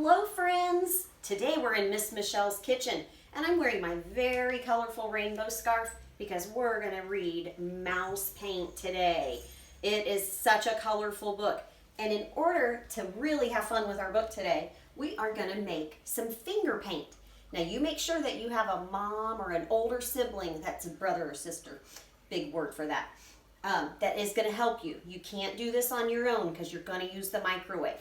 Hello friends! Today we're in Miss Michelle's kitchen and I'm wearing my very colorful rainbow scarf because we're going to read Mouse Paint today. It is such a colorful book, and in order to really have fun with our book today, we are going to make some finger paint. Now you make sure that you have a mom or an older sibling, that's a brother or sister, big word for that, that is going to help you. You can't do this on your own because you're going to use the microwave.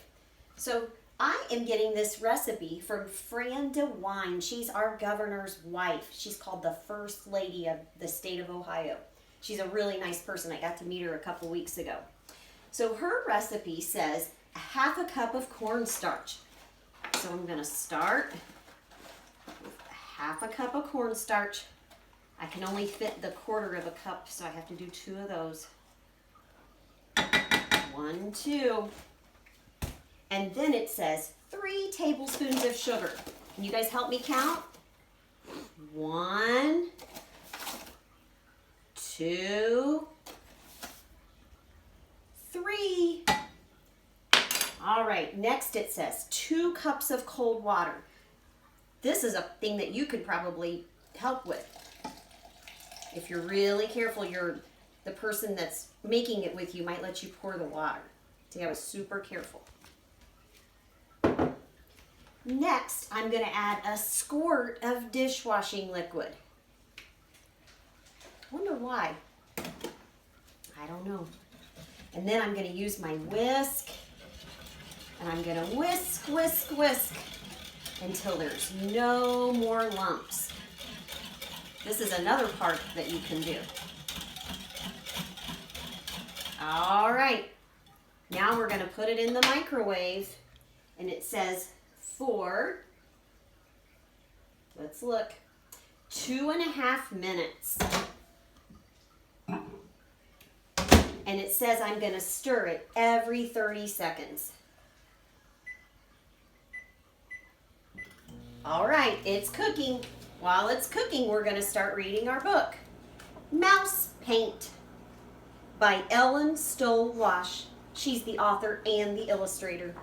So I am getting this recipe from Fran DeWine. She's our governor's wife. She's called the First Lady of the state of Ohio. She's a really nice person. I got to meet her a couple weeks ago. So her recipe says a half a cup of cornstarch. So I'm going to start with a half a cup of cornstarch. I can only fit the quarter of a cup, so I have to do 2 of those. 1, 2. And then it says 3 tablespoons of sugar. Can you guys help me count? 1, 2, 3. All right, next it says 2 cups of cold water. This is a thing that you could probably help with. If you're really careful, the person that's making it with you might let you pour the water. See, I was super careful. Next, I'm going to add a squirt of dishwashing liquid. I wonder why. I don't know. And then I'm going to use my whisk, and I'm going to whisk, whisk, whisk until there's no more lumps. This is another part that you can do. All right. Now we're going to put it in the microwave, and it says for, let's look, 2.5 minutes. And it says I'm going to stir it every 30 seconds. All right, it's cooking. While it's cooking, we're going to start reading our book, Mouse Paint by Ellen Stoll-Walsh. She's the author and the illustrator.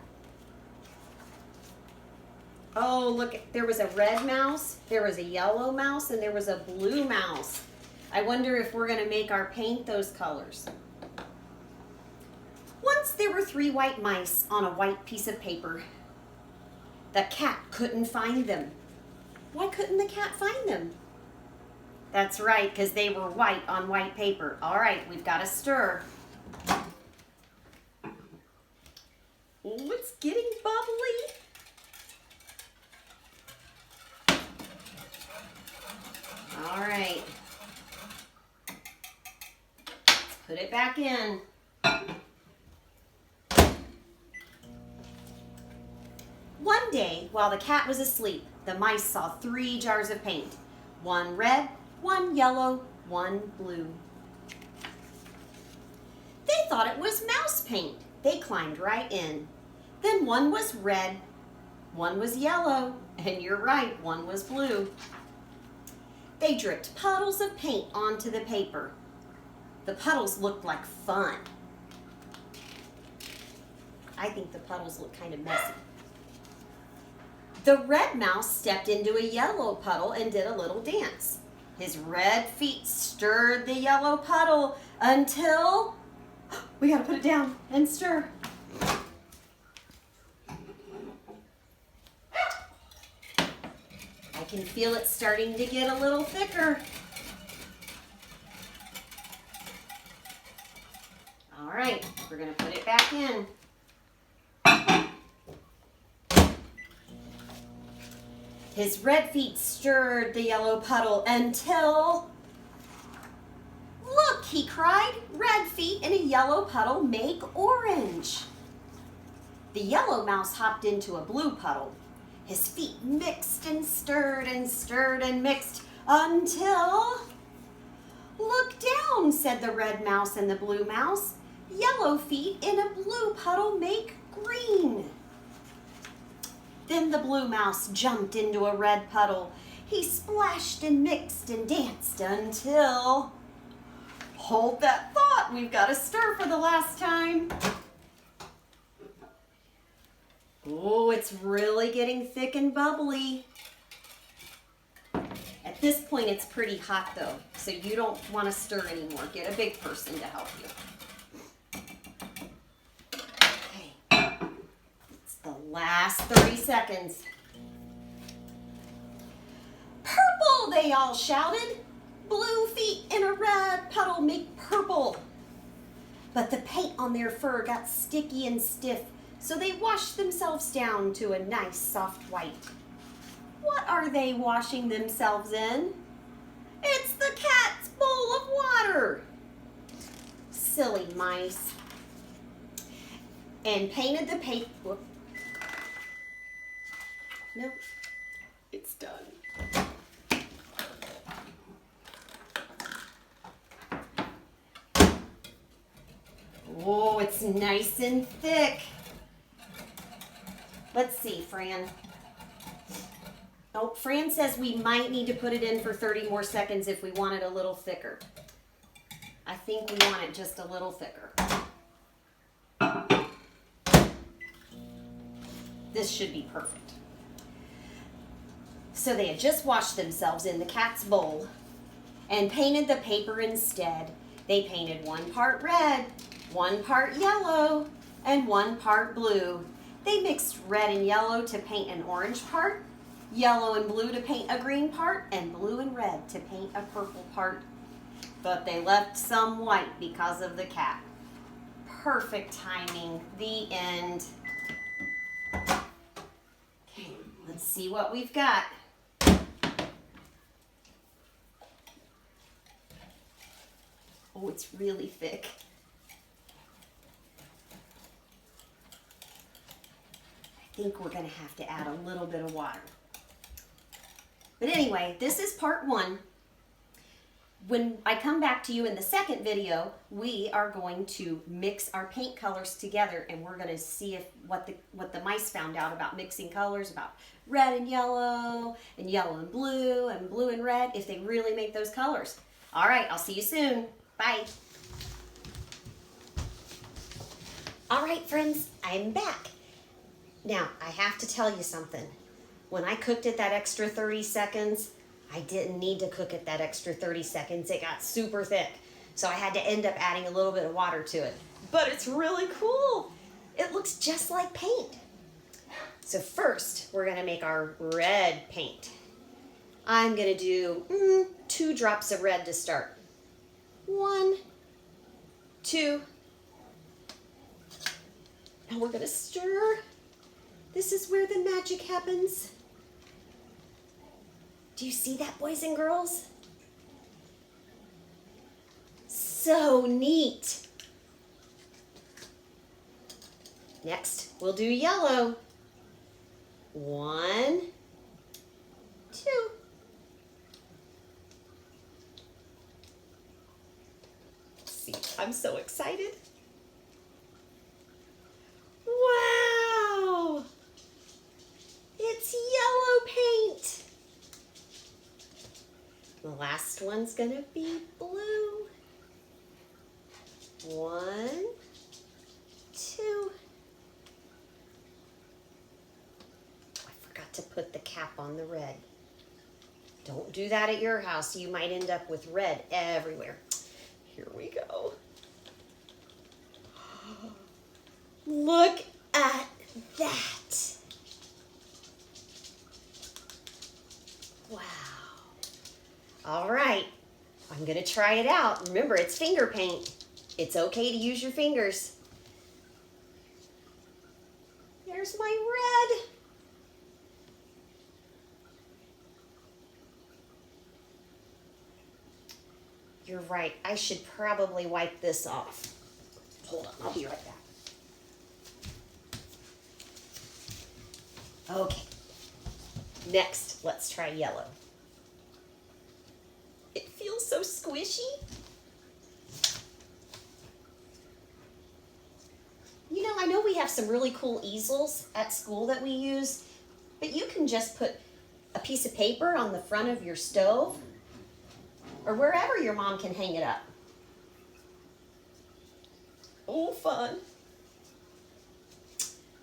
Oh, look, there was a red mouse, there was a yellow mouse, and there was a blue mouse. I wonder if we're going to make our paint those colors. Once there were 3 white mice on a white piece of paper. The cat couldn't find them. Why couldn't the cat find them? That's right, because they were white on white paper. All right, we've got to stir. Oh, it's getting bubbly. All right, let's put it back in. One day, while the cat was asleep, the mice saw 3 jars of paint. 1 red, 1 yellow, 1 blue. They thought it was mouse paint. They climbed right in. Then 1 was red, 1 was yellow, and you're right, 1 was blue. They dripped puddles of paint onto the paper. The puddles looked like fun. I think the puddles look kind of messy. The red mouse stepped into a yellow puddle and did a little dance. His red feet stirred the yellow puddle until... We gotta put it down and stir. I can feel it starting to get a little thicker. All right, we're gonna put it back in. His red feet stirred the yellow puddle until... Look, he cried, red feet in a yellow puddle make orange. The yellow mouse hopped into a blue puddle. His feet mixed and stirred and stirred and mixed until... Look down, said the red mouse and the blue mouse. Yellow feet in a blue puddle make green. Then the blue mouse jumped into a red puddle. He splashed and mixed and danced until... Hold that thought, we've got to stir for the last time. Oh, it's really getting thick and bubbly. At this point, it's pretty hot though, so you don't want to stir anymore. Get a big person to help you. Okay, it's the last 30 seconds. Purple, they all shouted. Blue feet in a red puddle make purple. But the paint on their fur got sticky and stiff, so they washed themselves down to a nice soft white. What are they washing themselves in? It's the cat's bowl of water. Silly mice. And painted the paper. Nope, it's done. Oh, it's nice and thick. Let's see, Fran. Oh, Fran says we might need to put it in for 30 more seconds if we want it a little thicker. I think we want it just a little thicker. This should be perfect. So they had just washed themselves in the cat's bowl and painted the paper instead. They painted 1 part red, 1 part yellow, and 1 part blue. They mixed red and yellow to paint an orange part, yellow and blue to paint a green part, and blue and red to paint a purple part. But they left some white because of the cat. Perfect timing. The end. Okay, let's see what we've got. Oh, it's really thick. I think we're going to have to add a little bit of water. But anyway, this is part 1. When I come back to you in the second video, we are going to mix our paint colors together, and we're going to see if what the mice found out about mixing colors, about red and yellow and blue and red, if they really make those colors. All right, I'll see you soon. Bye. All right, friends, I'm back. Now, I have to tell you something. When I cooked it that extra 30 seconds, I didn't need to cook it that extra 30 seconds. It got super thick. So I had to end up adding a little bit of water to it. But it's really cool. It looks just like paint. So first, we're going to make our red paint. I'm going to do 2 drops of red to start. 1, 2. Now we're going to stir. This is where the magic happens. Do you see that, boys and girls? So neat. Next, we'll do yellow. 1, 2. See, I'm so excited. Wow! It's yellow paint. The last one's gonna be blue. 1, 2. I forgot to put the cap on the red. Don't do that at your house. You might end up with red everywhere. Here we go. Look at that. Wow. All right, I'm gonna try it out. Remember, it's finger paint. It's okay to use your fingers. There's my red. You're right, I should probably wipe this off. Hold on, I'll be right back. Okay, next, let's try yellow. It feels so squishy. You know, I know we have some really cool easels at school that we use, but you can just put a piece of paper on the front of your stove or wherever your mom can hang it up. Oh, fun.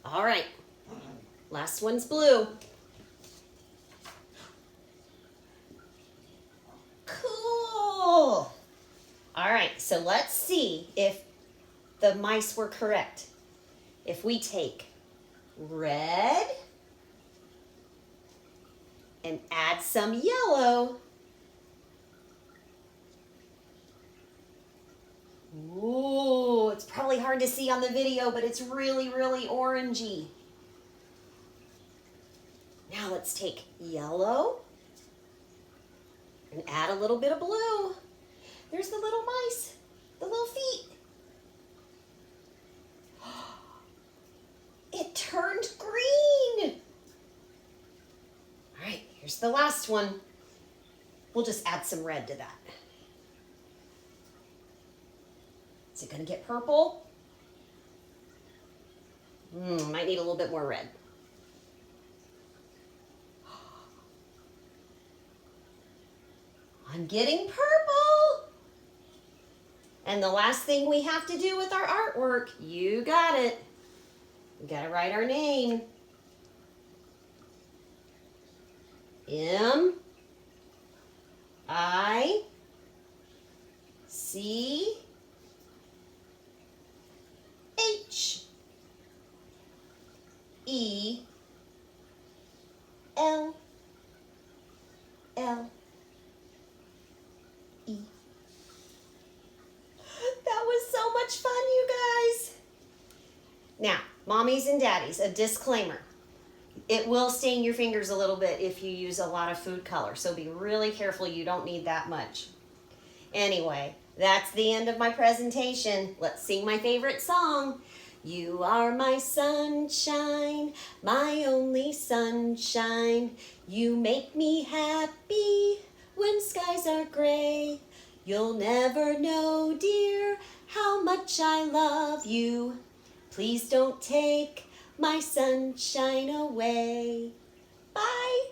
All right, Last one's blue. Cool. All right, so let's see if the mice were correct. If we take red and add some yellow. Ooh, it's probably hard to see on the video, but it's really, really orangey. Now let's take yellow and add a little bit of blue. There's the little mice, the little feet. It turned green. All right, here's the last one. We'll just add some red to that. Is it gonna get purple? Might need a little bit more red. I'm getting purple. And the last thing we have to do with our artwork, you got it. We gotta write our name. M-I-C-H-E-L L-E. That was so much fun, you guys. Now, mommies and daddies, a disclaimer. It will stain your fingers a little bit if you use a lot of food color, so be really careful. You don't need that much. Anyway, that's the end of my presentation. Let's sing my favorite song. You are my sunshine, my only sunshine. You make me happy when skies are gray. You'll never know, dear, how much I love you. Please don't take my sunshine away. Bye.